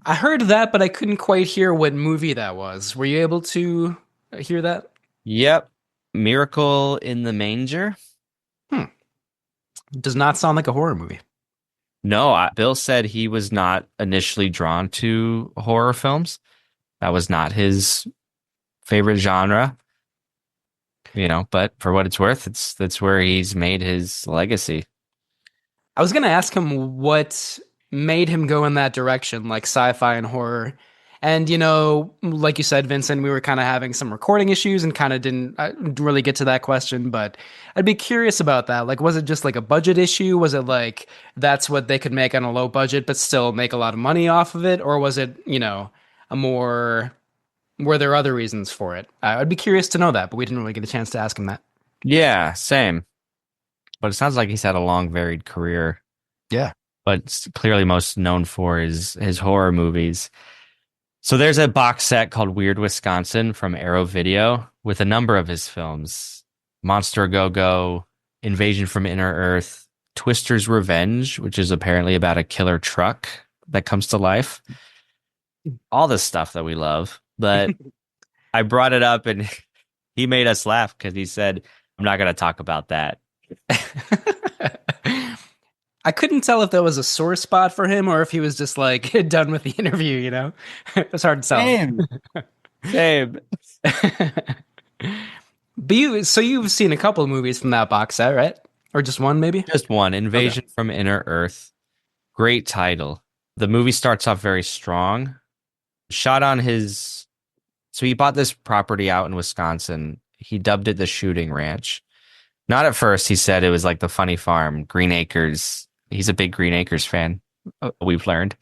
I heard that, but I couldn't quite hear what movie that was. Were you able to hear that? Yep. Miracle in the Manger. Does not sound like a horror movie. No, Bill said he was not initially drawn to horror films. That was not his favorite genre. But for what it's worth, that's where he's made his legacy. I was going to ask him what made him go in that direction, like sci-fi and horror. And, like you said, Vincent, we were kind of having some recording issues and kind of didn't really get to that question, but I'd be curious about that. Like, was it just like a budget issue? Was it like that's what they could make on a low budget, but still make a lot of money off of it? Or was it, were there other reasons for it? I'd be curious to know that, but we didn't really get a chance to ask him that. Yeah, same. But it sounds like he's had a long, varied career. Yeah. But it's clearly most known for his horror movies. So there's a box set called Weird Wisconsin from Arrow Video with a number of his films. Monster Go-Go, Invasion from Inner Earth, Twister's Revenge, which is apparently about a killer truck that comes to life. All this stuff that we love. But I brought it up and he made us laugh because he said, I'm not going to talk about that. I couldn't tell if that was a sore spot for him or if he was just like done with the interview, It was hard to tell. Same. But you've seen a couple of movies from that box set, right? Or just one, maybe? Just one, Invasion from Inner Earth. Great title. The movie starts off very strong. Shot on so he bought this property out in Wisconsin. He dubbed it the Shooting Ranch. Not at first. He said it was like the Funny Farm, Green Acres. He's a big Green Acres fan, we've learned.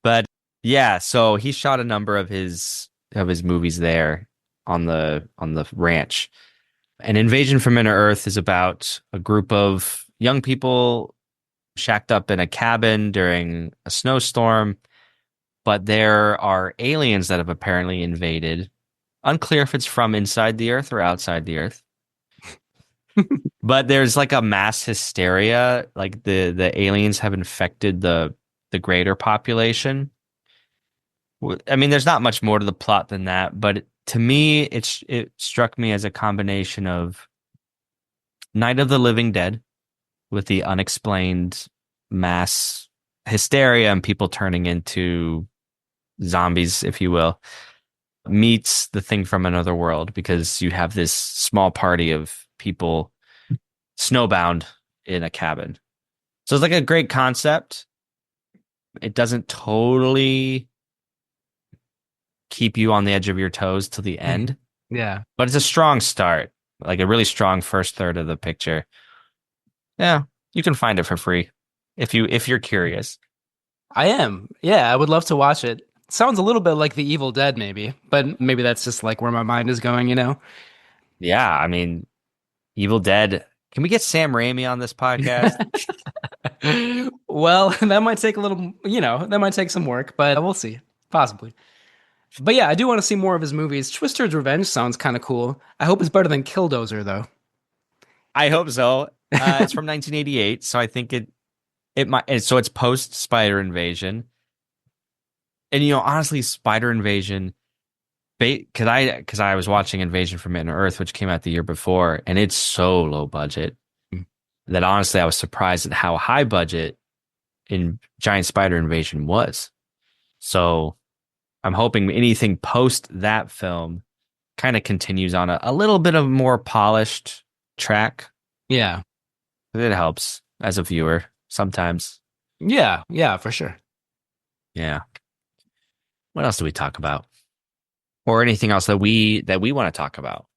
But yeah, so he shot a number of his movies there on the ranch. And Invasion from Inner Earth is about a group of young people shacked up in a cabin during a snowstorm. But there are aliens that have apparently invaded. Unclear if it's from inside the Earth or outside the Earth. But there's like a mass hysteria. Like the aliens have infected the greater population. I mean, there's not much more to the plot than that. But to me, it struck me as a combination of Night of the Living Dead with the unexplained mass hysteria and people turning into zombies, if you will, meets The Thing from Another World, because you have this small party of people snowbound in a cabin. So it's like a great concept. It doesn't totally keep you on the edge of your toes till the end. Yeah. But it's a strong start, like a really strong first third of the picture. Yeah, you can find it for free if you're curious. I am. Yeah, I would love to watch it. Sounds a little bit like The Evil Dead, maybe, but maybe that's just like where my mind is going, you know? Yeah, I mean, Evil Dead. Can we get Sam Raimi on this podcast? Well, that might take a little, that might take some work, but we'll see. Possibly. But yeah, I do want to see more of his movies. Twister's Revenge sounds kind of cool. I hope it's better than Killdozer, though. I hope so. It's from 1988, so I think it might. And so it's post Spider Invasion, and honestly, Spider Invasion. Because I was watching Invasion from Inner Earth, which came out the year before, and it's so low budget that honestly I was surprised at how high budget in Giant Spider Invasion was. So I'm hoping anything post that film kind of continues on a little bit of more polished track. Yeah. It helps as a viewer sometimes. Yeah, for sure. Yeah. What else do we talk about? Or anything else that we want to talk about?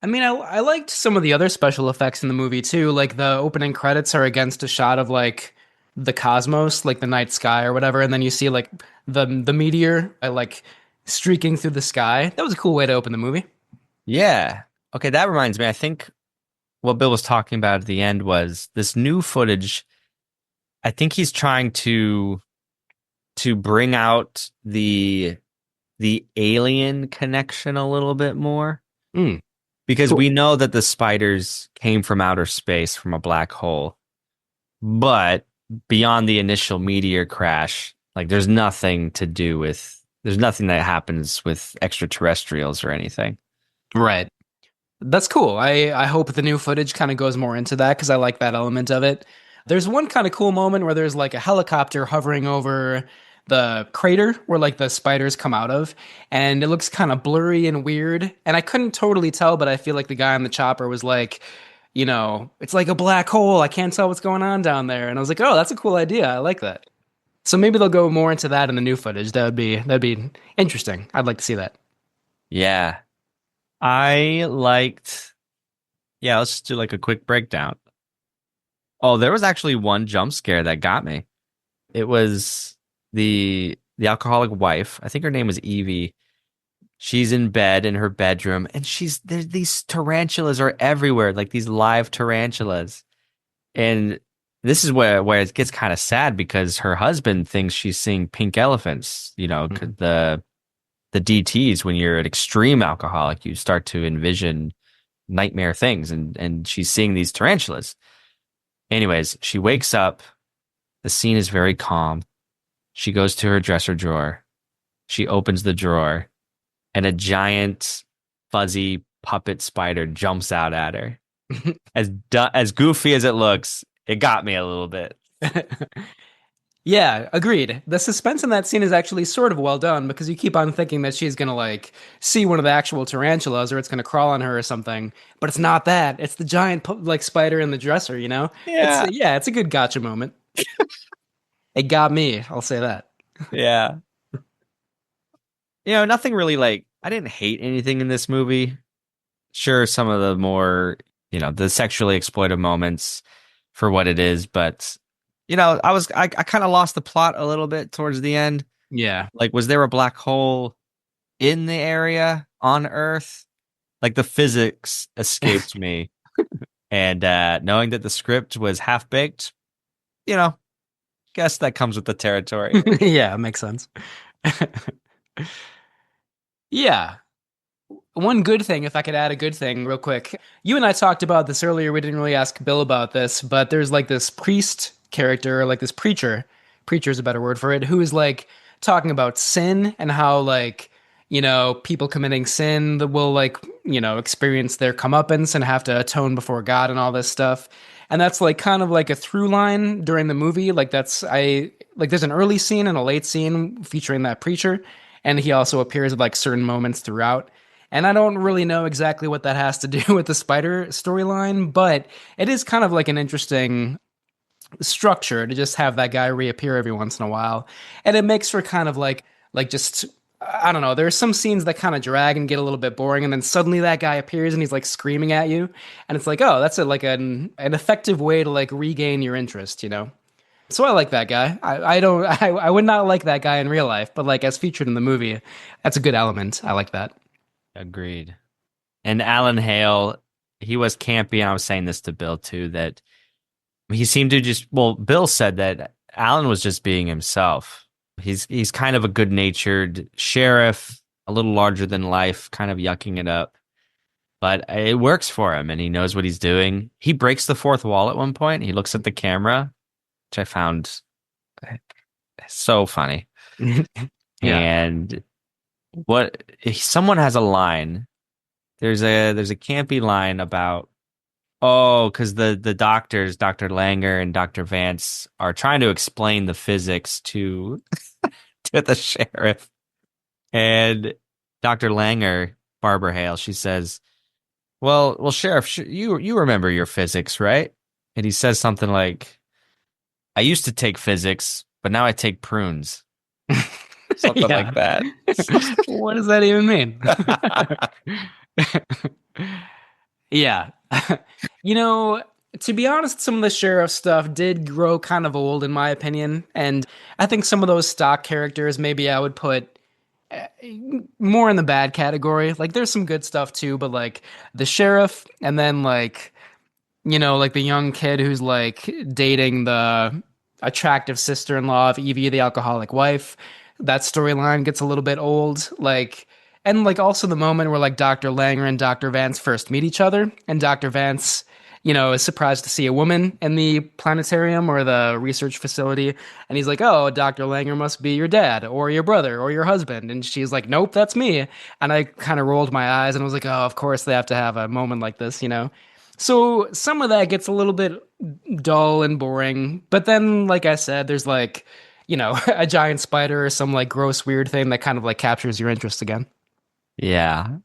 I mean, I liked some of the other special effects in the movie too. Like the opening credits are against a shot of like the cosmos, like the night sky or whatever, and then you see like the meteor like streaking through the sky. That was a cool way to open the movie. Yeah. Okay, that reminds me. I think what Bill was talking about at the end was this new footage. I think he's trying to bring out the alien connection a little bit more. Because Cool. we know that the spiders came from outer space from a black hole. But beyond the initial meteor crash, like there's nothing that happens with extraterrestrials or anything. Right. That's cool. I hope the new footage kind of goes more into that because I like that element of it. There's one kind of cool moment where there's like a helicopter hovering over the crater where like the spiders come out of, and it looks kind of blurry and weird. And I couldn't totally tell, but I feel like the guy on the chopper was like, it's like a black hole. I can't tell what's going on down there. And I was like, oh, that's a cool idea. I like that. So maybe they'll go more into that in the new footage. That'd be interesting. I'd like to see that. Yeah. I liked. Yeah, let's just do like a quick breakdown. Oh, there was actually one jump scare that got me. It was the alcoholic wife. I think her name was Evie. She's in bed in her bedroom, and these tarantulas are everywhere, like these live tarantulas. And this is where it gets kind of sad because her husband thinks she's seeing pink elephants. The DTs, when you're an extreme alcoholic, you start to envision nightmare things, and she's seeing these tarantulas. Anyways, she wakes up. The scene is very calm. She goes to her dresser drawer. She opens the drawer, and a giant fuzzy puppet spider jumps out at her. As goofy as it looks, it got me a little bit. Yeah, agreed. The suspense in that scene is actually sort of well done because you keep on thinking that she's gonna like see one of the actual tarantulas or it's gonna crawl on her or something, but it's not that. It's the giant like spider in the dresser. Yeah, it's a good gotcha moment. It got me. I'll say that. Yeah. Nothing really like I didn't hate anything in this movie. Sure, some of the more the sexually exploitive moments for what it is, but. I kind of lost the plot a little bit towards the end. Yeah. Like, was there a black hole in the area on Earth? Like, the physics escaped me. And knowing that the script was half-baked, guess that comes with the territory. Yeah, makes sense. Yeah. One good thing, if I could add a good thing real quick. You and I talked about this earlier. We didn't really ask Bill about this, but there's like this priest character, like this preacher is a better word for it, who is like talking about sin and how like, people committing sin that will like, experience their comeuppance and have to atone before God and all this stuff. And that's like kind of like a through line during the movie. Like there's an early scene and a late scene featuring that preacher. And he also appears at like certain moments throughout. And I don't really know exactly what that has to do with the spider storyline, but it is kind of like an interesting structure to just have that guy reappear every once in a while. And it makes for kind of like just I don't know. There are some scenes that kind of drag and get a little bit boring, and then suddenly that guy appears and he's like screaming at you, and it's like, oh, that's like an effective way to like regain your interest, you know? So I like that guy. I don't I would not like that guy in real life, but like as featured in the movie, that's a good element. I like that. Agreed. And Alan Hale, he was campy, and I was saying this to Bill too, that he seemed to just, well, Bill said that Alan was just being himself. He's kind of a good-natured sheriff, a little larger than life, kind of yucking it up. But it works for him, and he knows what he's doing. He breaks the fourth wall at one point. He looks at the camera, which I found so funny. Yeah. And what someone has a line. There's a campy line about, because the doctors, Dr. Langer and Dr. Vance, are trying to explain the physics to to the sheriff. And Dr. Langer, Barbara Hale, she says, well, Sheriff, you remember your physics, right? And he says something like, I used to take physics, but now I take prunes. Something like that. What does that even mean? Yeah. You know, to be honest, some of the sheriff stuff did grow kind of old, in my opinion. And I think some of those stock characters, maybe I would put more in the bad category. Like, there's some good stuff too, but like the sheriff, and then like, you know, like the young kid who's like dating the attractive sister-in-law of Evie, the alcoholic wife. That storyline gets a little bit old. Like, and like also the moment where like Dr. Langer and Dr. Vance first meet each other, and Dr. Vance, you know, is surprised to see a woman in the planetarium or the research facility, and he's like, "Oh, Dr. Langer must be your dad or your brother or your husband," and she's like, "Nope, that's me." And I kind of rolled my eyes and was like, "Oh, of course they have to have a moment like this, you know." So some of that gets a little bit dull and boring, but then, like I said, there's like, you know, a giant spider or some like gross weird thing that kind of like captures your interest again. Yeah.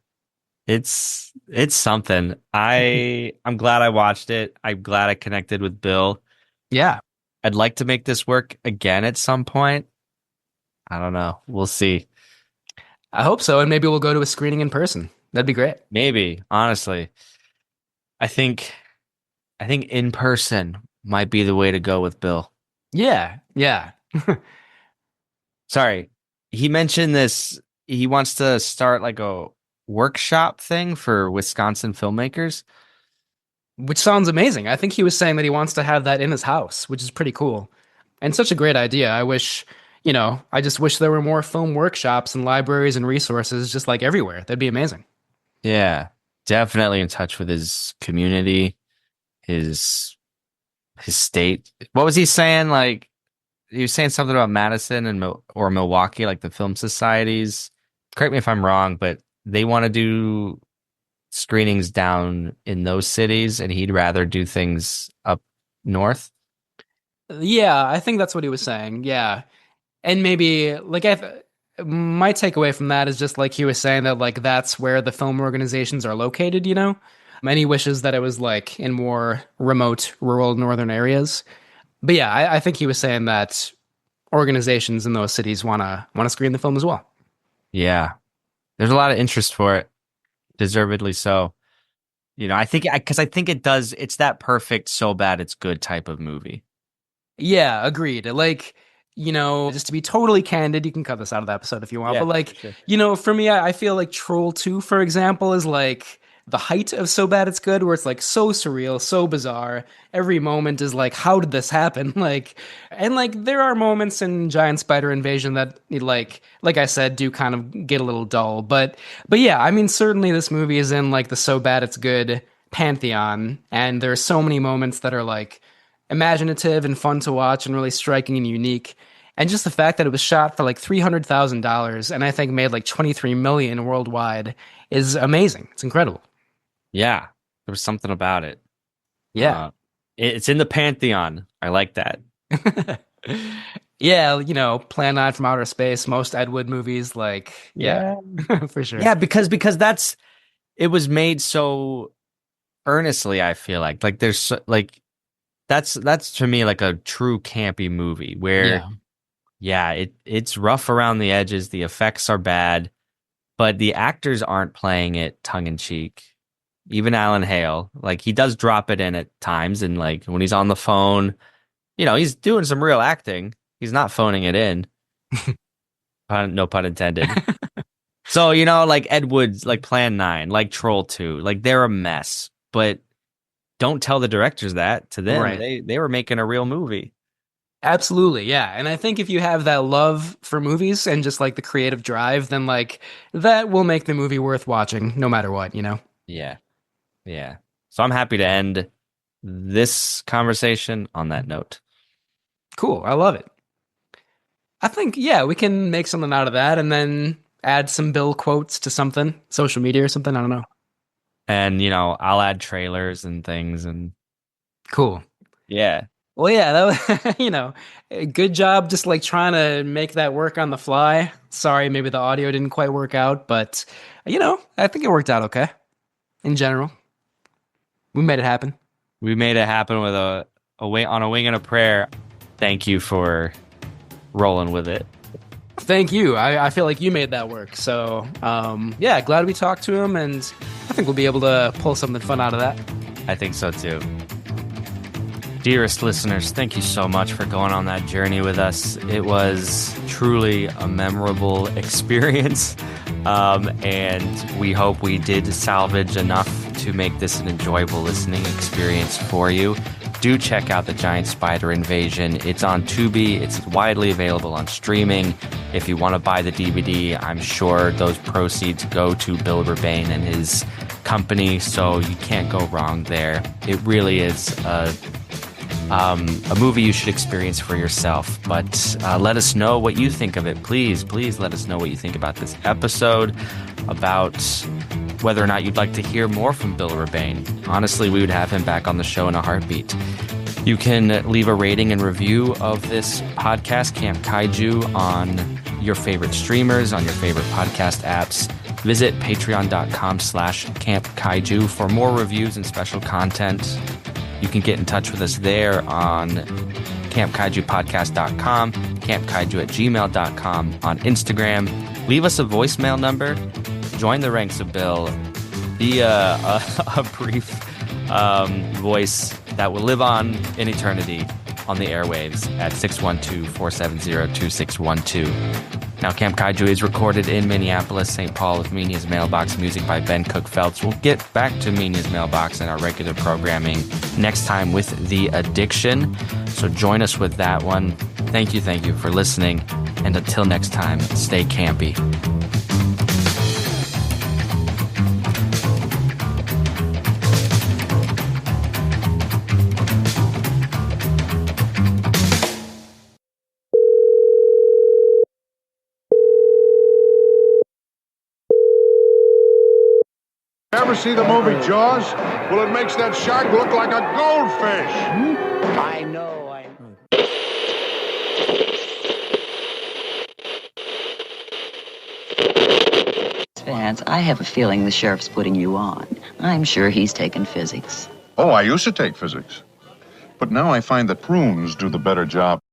It's something. I'm glad I watched it. I'm glad I connected with Bill. Yeah. I'd like to make this work again at some point. I don't know. We'll see. I hope so, and maybe we'll go to a screening in person. That'd be great. Maybe, honestly. I think in person might be the way to go with Bill. Yeah. Yeah. Sorry. He mentioned this. He wants to start like a workshop thing for Wisconsin filmmakers. Which sounds amazing. I think he was saying that he wants to have that in his house, which is pretty cool. And such a great idea. I wish, you know, I just wish there were more film workshops and libraries and resources just like everywhere. That'd be amazing. Yeah. Definitely in touch with his community, his state. What was he saying? Like, he was saying something about Madison and or Milwaukee, like the film societies. Correct me if I'm wrong, but they want to do screenings down in those cities, and he'd rather do things up north. Yeah, I think that's what he was saying. Yeah. And maybe like my takeaway from that is just like he was saying that like that's where the film organizations are located, you know? And he wishes that it was like in more remote rural northern areas. But yeah, I think he was saying that organizations in those cities wanna screen the film as well. Yeah. There's a lot of interest for it. Deservedly so. You know, I think it does, it's that perfect so bad it's good type of movie. Yeah, agreed. Like, you know, just to be totally candid, you can cut this out of the episode if you want, Yeah, but like, sure. you know, for me, I feel like Troll 2, for example, is like the height of so bad it's good, where it's like so surreal, so bizarre. Every moment is like, how did this happen? Like, and like there are moments in Giant Spider Invasion that like I said, do kind of get a little dull. But yeah, I mean, certainly this movie is in like the so bad it's good pantheon, and there are so many moments that are like imaginative and fun to watch and really striking and unique. And just the fact that it was shot for like $300,000 and I think made like 23 million worldwide is amazing. It's incredible. Yeah. There was something about it. Yeah. It's in the pantheon. I like that. Yeah, you know, Plan 9 from Outer Space, most Ed Wood movies, like, yeah, for sure. Yeah, because it was made so earnestly, I feel like there's like that's to me like a true campy movie where Yeah, it's rough around the edges. The effects are bad, but the actors aren't playing it tongue in cheek. Even Alan Hale, like he does drop it in at times, and like when he's on the phone, he's doing some real acting. He's not phoning it in. No pun intended. So, like Ed Wood's, like Plan 9, like Troll 2, like they're a mess, but don't tell the directors that. To them, Right. they were making a real movie. Absolutely, yeah. And I think if you have that love for movies and just like the creative drive, then like that will make the movie worth watching no matter what, Yeah. Yeah. So I'm happy to end this conversation on that note. Cool. I love it. I think, yeah, we can make something out of that and then add some Bill quotes to something, social media or something. I don't know. And, I'll add trailers and things and cool. Yeah. Well, yeah, that was, good job just like trying to make that work on the fly. Sorry, maybe the audio didn't quite work out, but, I think it worked out okay in general. We made it happen. We made it happen with a wing and a prayer. Thank you for rolling with it. Thank you. I feel like you made that work. So, yeah, glad we talked to him, and I think we'll be able to pull something fun out of that. I think so, too. Dearest listeners, thank you so much for going on that journey with us. It was truly a memorable experience, and we hope we did salvage enough to make this an enjoyable listening experience for you. Do check out The Giant Spider Invasion. It's on Tubi. It's widely available on streaming. If you want to buy the DVD, I'm sure those proceeds go to Bill Rebane and his company, so you can't go wrong there. It really is a movie you should experience for yourself. But let us know what you think of it. Please let us know what you think about this episode, about whether or not you'd like to hear more from Bill Rebane. Honestly, we would have him back on the show in a heartbeat. You can leave a rating and review of this podcast, Camp Kaiju, on your favorite streamers, on your favorite podcast apps. Visit patreon.com/Camp Kaiju for more reviews and special content. You can get in touch with us there on campkaijupodcast.com, campkaiju@gmail.com, on Instagram. Leave us a voicemail number. Join the ranks of Bill. Be a brief voice that will live on in eternity on the airwaves at 612-470-2612. Now, Camp Kaiju is recorded in Minneapolis, St. Paul, with Menia's Mailbox, music by Ben Cook-Phelps. We'll get back to Menia's Mailbox and our regular programming next time with The Addiction. So join us with that one. Thank you for listening. And until next time, stay campy. Ever see the movie Jaws? Well, it makes that shark look like a goldfish. I know. Vance, I have a feeling the sheriff's putting you on. I'm sure he's taken physics. Oh, I used to take physics. But now I find that prunes do the better job.